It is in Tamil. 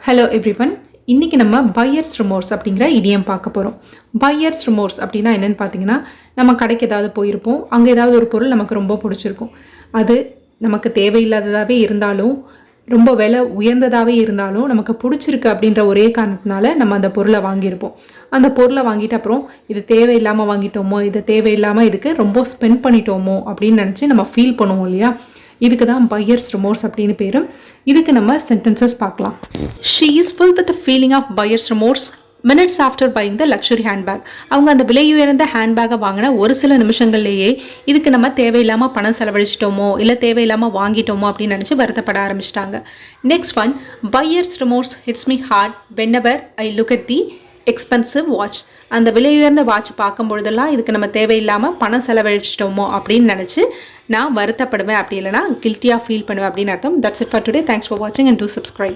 Hello everyone. இன்றைக்கி நம்ம பையர்ஸ் ரிமோர்ஸ் அப்படிங்கிற இடியம் பார்க்க போகிறோம். பையர்ஸ் ரிமோர்ஸ் அப்படின்னா என்னென்னு பார்த்தீங்கன்னா, நம்ம கடைக்கு ஏதாவது போயிருப்போம், அங்கே ஏதாவது ஒரு பொருள் நமக்கு ரொம்ப பிடிச்சிருக்கும். அது நமக்கு தேவையில்லாததாகவே இருந்தாலும், ரொம்ப விலை உயர்ந்ததாகவே இருந்தாலும், நமக்கு பிடிச்சிருக்கு அப்படின்ற ஒரே காரணத்தினால நம்ம அந்த பொருளை வாங்கியிருப்போம். அந்த பொருளை வாங்கிட்டு அப்புறம் இது தேவையில்லாமல் வாங்கிட்டோமோ, இது தேவையில்லாமல் இதுக்கு ரொம்ப ஸ்பெண்ட் பண்ணிட்டோமோ அப்படின்னு நினச்சி நம்ம ஃபீல் பண்ணுவோம் இல்லையா? இதுக்கு தான் பையர்ஸ் ரிமோர்ஸ் அப்படின்னு பேர். இதுக்கு நம்ம சென்டென்சஸ் பார்க்கலாம். She is full with feeling of buyer's remorse minutes after buying the luxury handbag. அவங்க அந்த விலை உயர்ந்த ஹேண்ட்பேக்கை வாங்கின ஒரு சில நிமிஷங்கள்லேயே இதுக்கு நம்ம தேவையில்லாமல் பணம் செலவழிச்சிட்டோமோ இல்லை தேவையில்லாமல் வாங்கிட்டோமோ அப்படின்னு நினச்சி வருத்தப்பட ஆரம்பிச்சிட்டாங்க. Next one, buyers remorse hits me heart whenever I look at the expensive watch. அந்த விலை உயர்ந்த வாட்ச் பார்க்கும் பொழுதெல்லாம் இதுக்கு நம்ம தேவையில்லாமல் பணம் செலவழிச்சிட்டோமோ அப்படின்னு நினச்சி நான் வருத்தப்படுவேன், அப்படி இல்லைனா கில்ட்டியாக ஃபீல் பண்ணுவேன் அப்படின்னு அர்த்தம். That's it for today. Thanks for வாட்சிங் அண்ட் டூ சப்ஸ்கிரைப்.